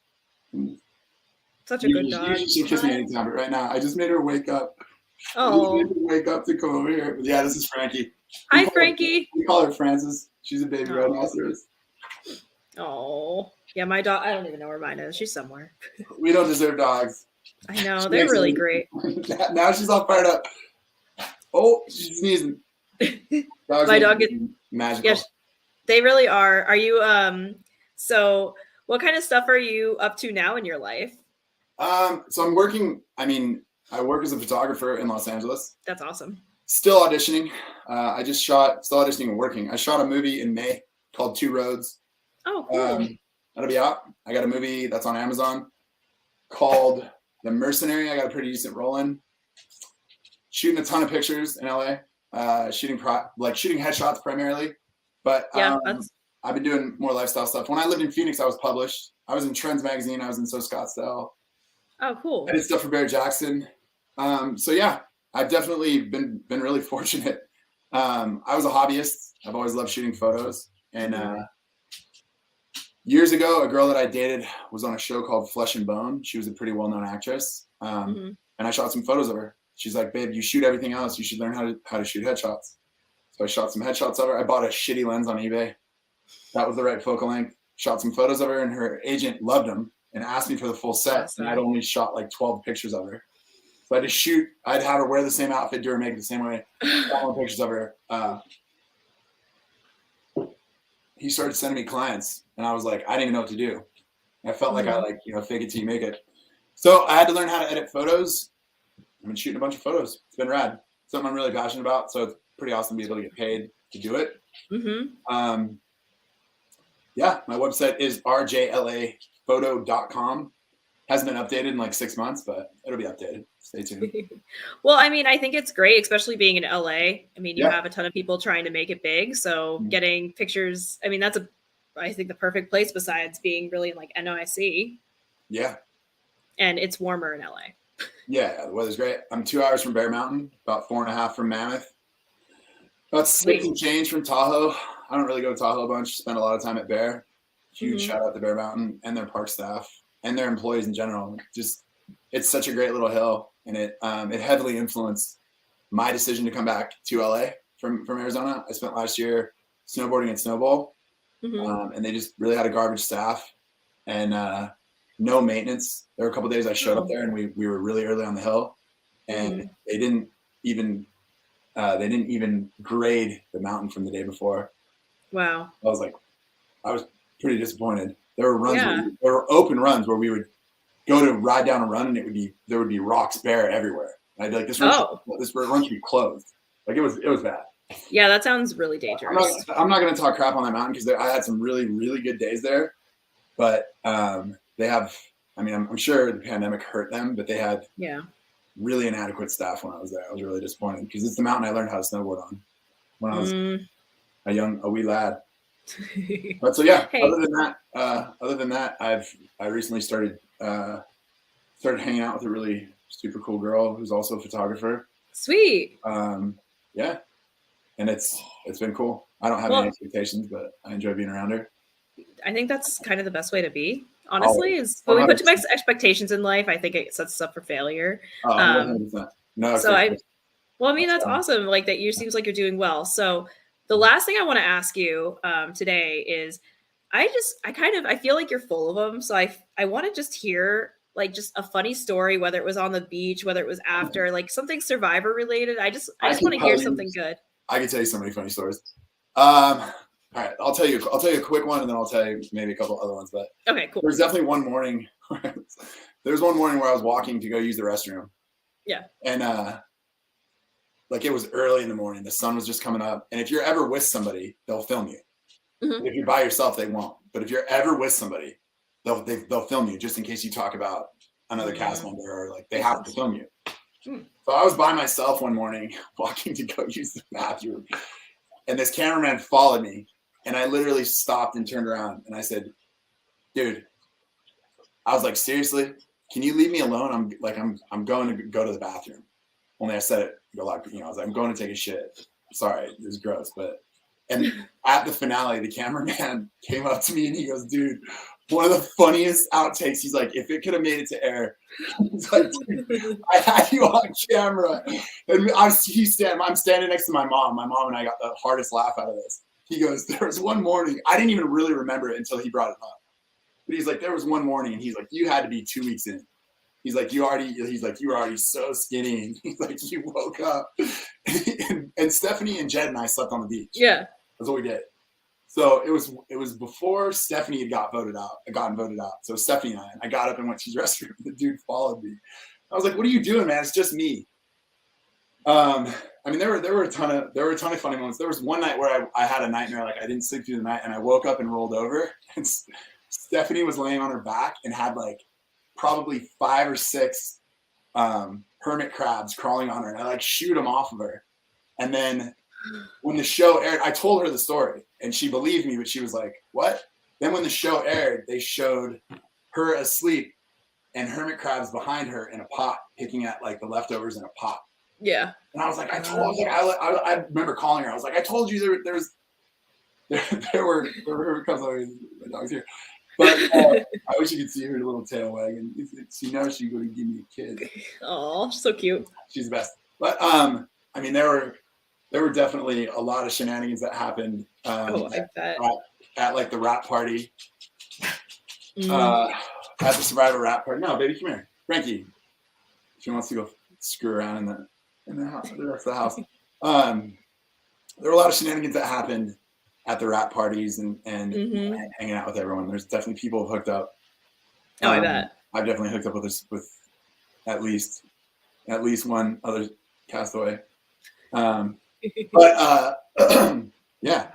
Such a good dog. You should kiss me anytime, but right now, I just made her wake up. Oh. Wake up to come over here. But yeah, this is Frankie. Hi, Frankie. We call her Francis. She's a baby rhinoceros. Oh, yeah, my dog. I don't even know where mine is. She's somewhere. We don't deserve dogs. I know. They're really great. Now she's all fired up. Oh, she's sneezing. My dog is magical. Yes, they really are. Are you so what kind of stuff are you up to now in your life? So I'm working, I work as a photographer in Los Angeles. That's awesome. Still auditioning. Still auditioning and working. I shot a movie in May called Two Roads. Oh, cool. That'll be out. I got a movie that's on Amazon called The Mercenary. I got a pretty decent role in. Shooting a ton of pictures in LA. Shooting headshots primarily. But yeah, I've been doing more lifestyle stuff. When I lived in Phoenix, I was published. I was in Trends magazine. I was in So Scottsdale. Oh, cool. I did stuff for Barrett Jackson. So yeah, I've definitely been really fortunate. I was a hobbyist. I've always loved shooting photos. And years ago, a girl that I dated was on a show called Flesh and Bone. She was a pretty well-known actress. And I shot some photos of her. She's like, babe, you shoot everything else. You should learn how to shoot headshots. So I shot some headshots of her. I bought a shitty lens on eBay. That was the right focal length. Shot some photos of her, and her agent loved them and asked me for the full set. And I'd only shot like 12 pictures of her. So I'd have her wear the same outfit, do her makeup the same way. All the pictures of her. He started sending me clients, and I was like, I didn't even know what to do. I felt like I fake it till you make it. So I had to learn how to edit photos. I've been shooting a bunch of photos. It's been rad. Something I'm really passionate about. So it's pretty awesome to be able to get paid to do it. Yeah, my website is rjlaphoto.com. Hasn't been updated in like 6 months, but it'll be updated. Stay tuned. Well, I think it's great, especially being in LA. You have a ton of people trying to make it big. So getting pictures, that's I think the perfect place besides being really in like NYC. Yeah. And it's warmer in LA. Yeah, the weather's great. I'm 2 hours from Bear Mountain, about 4.5 from Mammoth. About 6 and change from Tahoe. I don't really go to Tahoe a bunch. Spend a lot of time at Bear. Huge shout out to Bear Mountain and their park staff and their employees in general. Just, it's such a great little hill, and it heavily influenced my decision to come back to LA from Arizona. I spent last year snowboarding at Snowball, and they just really had a garbage staff and no maintenance. There were a couple of days I showed up there, and we were really early on the hill, and they didn't even grade the mountain from the day before. Wow. I was pretty disappointed. There were runs, there were open runs where we would go to ride down a run, and there would be rocks bare everywhere. And I'd be like, this run should be closed. Like it was bad. Yeah, that sounds really dangerous. I'm not going to talk crap on that mountain because I had some really, really good days there, but they have. I'm sure the pandemic hurt them, but they had really inadequate staff when I was there. I was really disappointed because it's the mountain I learned how to snowboard on when I was a wee lad. But so yeah, other than that, I recently started hanging out with a really super cool girl who's also a photographer. Sweet. Yeah, and it's been cool. I don't have any expectations, but I enjoy being around her. I think that's kind of the best way to be. Honestly, is when we put too much expectations in life, I think it sets us up for failure. 100%. No, so that's awesome. Like that, seems like you're doing well. So the last thing I want to ask you today is, I feel like you're full of them. So I want to just hear like just a funny story, whether it was on the beach, whether it was after, like something Survivor related. I just want to hear something good. I can tell you so many funny stories. I All right, I'll tell you a quick one, and then I'll tell you maybe a couple other ones. But okay, cool. There's definitely one morning. There's one morning where I was walking to go use the restroom. Yeah. And like it was early in the morning. The sun was just coming up. And if you're ever with somebody, they'll film you. If you're by yourself, they won't. But if you're ever with somebody, they'll film you just in case you talk about another cast member, or like they have to film you. So I was by myself one morning walking to go use the bathroom, and this cameraman followed me, and I literally stopped and turned around, and I said, dude, I was like, seriously, can you leave me alone? I'm going to go to the bathroom. Only I said it, I was like, I'm going to take a shit. Sorry, it was gross. And at the finale, the cameraman came up to me and he goes, dude, one of the funniest outtakes. He's like, if it could have made it to air, he's like, dude, I had you on camera. And I'm standing next to my mom. My mom and I got the hardest laugh out of this. He goes, there was one morning, I didn't even really remember it until he brought it up. But he's like, there was one morning, and he's like, you had to be 2 weeks in. He's like, you were already so skinny. And he's like, you woke up. and Stephanie and Jed and I slept on the beach. Yeah. That's what we did. So it was before Stephanie had gotten voted out. So Stephanie and I got up and went to the restroom. The dude followed me. I was like, what are you doing, man? It's just me. I mean, there were a ton of funny moments. There was one night where I had a nightmare, like I didn't sleep through the night, and I woke up and rolled over, and Stephanie was laying on her back and had like probably 5 or 6 hermit crabs crawling on her, and I like shoot them off of her. And then when the show aired, I told her the story, and she believed me, but she was like, what? Then when the show aired, they showed her asleep and hermit crabs behind her in a pot, picking at like the leftovers in a pot. Yeah. And I was like, I remember calling her. I was like, I told you there were hermit crabs. My dog's here. But I wish you could see her little tail wagging. She knows she's going to give me a kid. Oh, so cute. She's the best. But I mean, there were definitely a lot of shenanigans that happened. I bet. At like the rap party. At the Survivor rap party. No, baby, come here, Frankie. She wants to go screw around in the house, the rest of the house. There were a lot of shenanigans that happened at the rap parties and hanging out with everyone. There's definitely people hooked up. Oh, I bet. I've definitely hooked up with at least one other castaway. But yeah.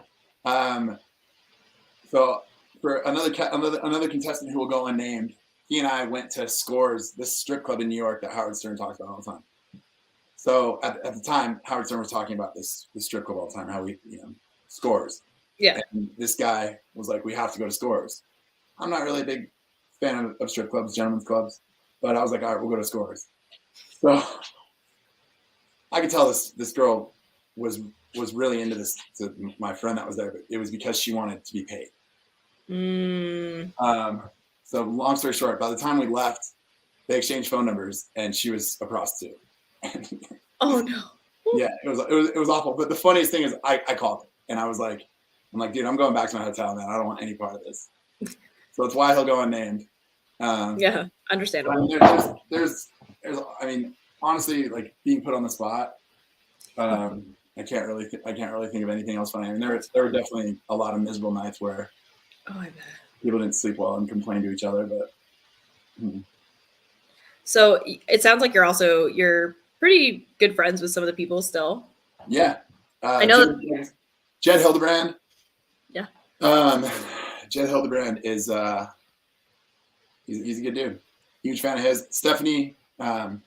So for another contestant who will go unnamed, he and I went to Scores, this strip club in New York that Howard Stern talks about all the time. So at the time, Howard Stern was talking about this strip club all the time, how we, Scores. Yeah. And this guy was like, we have to go to Scores. I'm not really a big fan of strip clubs, gentlemen's clubs, but I was like, all right, we'll go to Scores. So I could tell this girl was really into this, to my friend that was there, but it was because she wanted to be paid. So long story short, by the time we left, they exchanged phone numbers, and she was a prostitute. Oh no. Yeah, it was awful. But the funniest thing is I called her, and I'm like, dude, I'm going back to my hotel, man. I don't want any part of this. So that's why he'll go unnamed. Yeah, understandable. There's I mean, honestly, like being put on the spot, I can't really think of anything else funny. I mean, there were definitely a lot of miserable nights where I bet people didn't sleep well and complained to each other. But so it sounds like you're pretty good friends with some of the people still. Yeah, I know Jed Hildebrand. Yeah. Jed Hildebrand is he's a good dude. Huge fan of his. Stephanie, I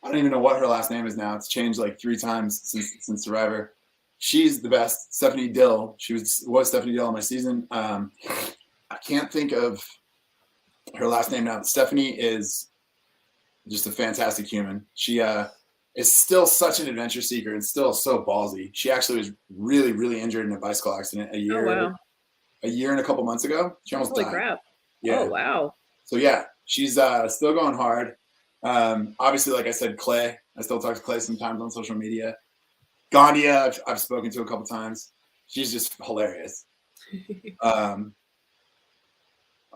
don't even know what her last name is now. It's changed like 3 times since Survivor. She's the best. Stephanie Dill. She was Stephanie Dill on my season. I can't think of her last name now. Stephanie is just a fantastic human. She is still such an adventure seeker and still so ballsy. She actually was really, really injured in a bicycle accident a year and a couple months ago. She almost died. Crap. Yeah. Oh wow. So yeah, she's still going hard. Obviously, like I said, Clay. I still talk to Clay sometimes on social media. Gandia, I've spoken to a couple times. She's just hilarious. I'm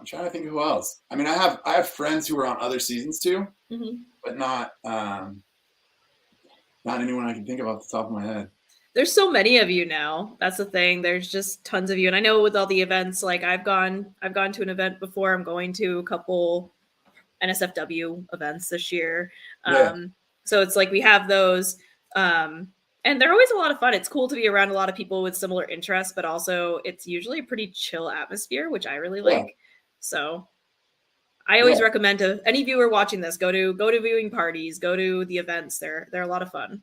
trying to think of who else. I mean, I have friends who are on other seasons too, but not anyone I can think of off the top of my head. There's so many of you now. That's the thing. There's just tons of you. And I know with all the events, like I've gone to an event before. I'm going to a couple NSFW events this year. So it's like we have those. And they're always a lot of fun. It's cool to be around a lot of people with similar interests, but also it's usually a pretty chill atmosphere, which I really like. So I always recommend to any viewer watching this, go to viewing parties, go to the events. They're a lot of fun.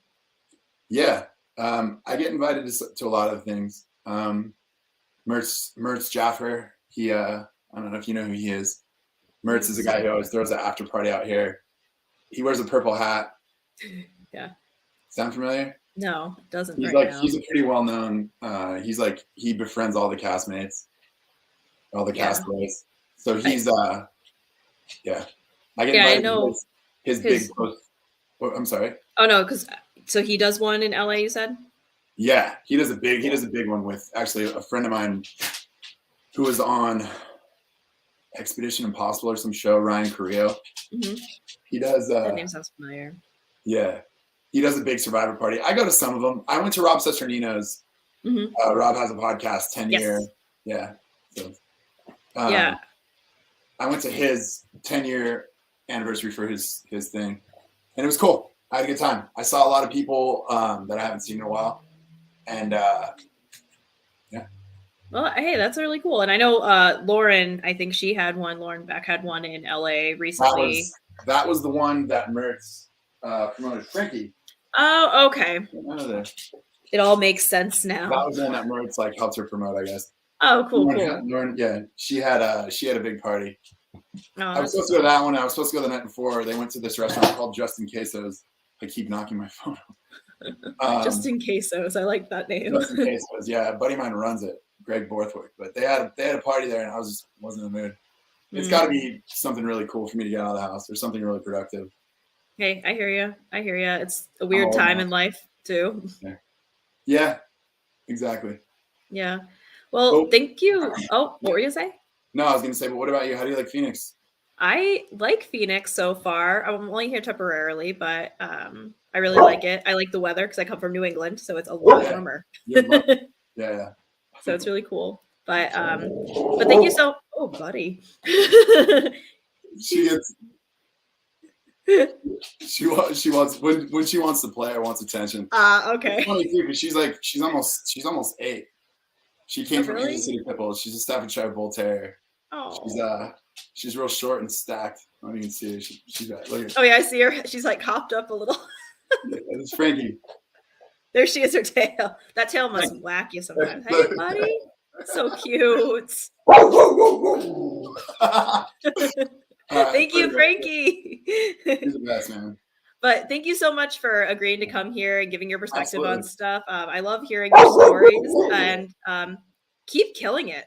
Yeah. I get invited to a lot of things. Mertz Jaffer, he, I don't know if you know who he is. Mertz is a guy who always throws an after party out here. He wears a purple hat. Yeah. Sound familiar? No, it doesn't. He's now. He's a pretty well known. He befriends all the castmates, all the castaways. So he's I get invited I know his big post. Oh, I'm sorry. Oh no, so he does one in LA, you said? Yeah, he does a big one with actually a friend of mine who was on Expedition Impossible or some show, Ryan Carrillo. Mm-hmm. He does. That name sounds familiar. Yeah, he does a big Survivor party. I go to some of them. I went to Rob Zbacnik's. Mm-hmm. Rob has a podcast, 10 year. Yeah. So, I went to his 10-year anniversary for his thing, and it was cool. I had a good time. I saw a lot of people that I haven't seen in a while, and Well, hey, that's really cool. And I know Lauren, I think she had one. Lauren Beck had one in LA recently. That was the one that Mertz promoted. Frankie. Oh, okay. It all makes sense now. That was the one that Mertz helped her promote, I guess. Oh, cool. Lauren, yeah, she had a big party. I was supposed to go to that one. I was supposed to go the night before. They went to this restaurant called Justin Queso's. I keep knocking my phone off. Justin Queso's. I like that name. Justin Queso's. Yeah, a buddy of mine runs it, Greg Borthwick. But they had a party there, and I wasn't in the mood. It's got to be something really cool for me to get out of the house, or something really productive. Hey, I hear you. It's a weird time in life too. Yeah, exactly. Yeah. Well, thank you. Oh, what were you gonna say? No, I was gonna say, but what about you? How do you like Phoenix? I like Phoenix so far. I'm only here temporarily, but I really like it. I like the weather because I come from New England, so it's a lot warmer. Yeah. So it's really cool. But thank you so. Oh, buddy. She wants when she wants to play or wants attention. Okay. It's funny too, because she's almost 8. She came from Kansas City Pitbull. She's a Staffordshire Bull Terrier. Oh. She's real short and stacked. I don't even see her. She's look at. Oh yeah, I see her. She's hopped up a little. It's Frankie. There she is, her tail. That tail must whack you sometimes. Hey, buddy. So cute. Thank you, Frankie. He's the best, man. But thank you so much for agreeing to come here and giving your perspective on stuff. I love hearing your stories, and keep killing it.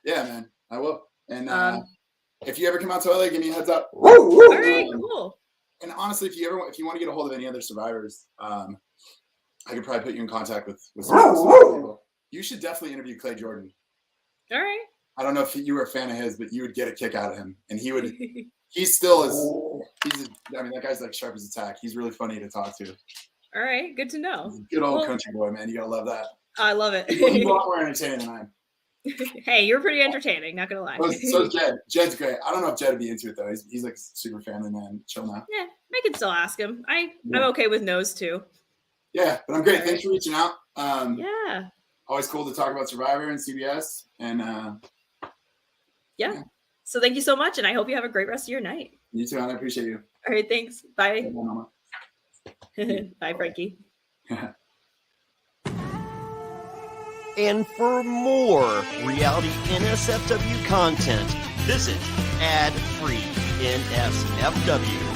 Yeah, man, I will. And if you ever come out to LA, give me a heads up. All right, cool. And honestly, if you want to get a hold of any other survivors, I could probably put you in contact with some people. You should definitely interview Clay Jordan. All right. I don't know if you were a fan of his, but you would get a kick out of him, and he would. That guy's sharp as a tack. He's really funny to talk to. All right, good to know. Good old country boy, man. You gotta love that. I love it. He's a lot more entertaining than I am. Hey, you're pretty entertaining. Not gonna lie. So is Jed. Jed's great. I don't know if Jed would be into it though. He's super family man. Chill now. Yeah, I can still ask him. I'm okay with no's too. Yeah, but I'm great. Thanks for reaching out. Yeah. Always cool to talk about Survivor and CBS. And yeah. So thank you so much, and I hope you have a great rest of your night. You too, and I appreciate you. All right, thanks. Bye. Bye, Frankie. And for more reality NSFW content, visit ad-free NSFW.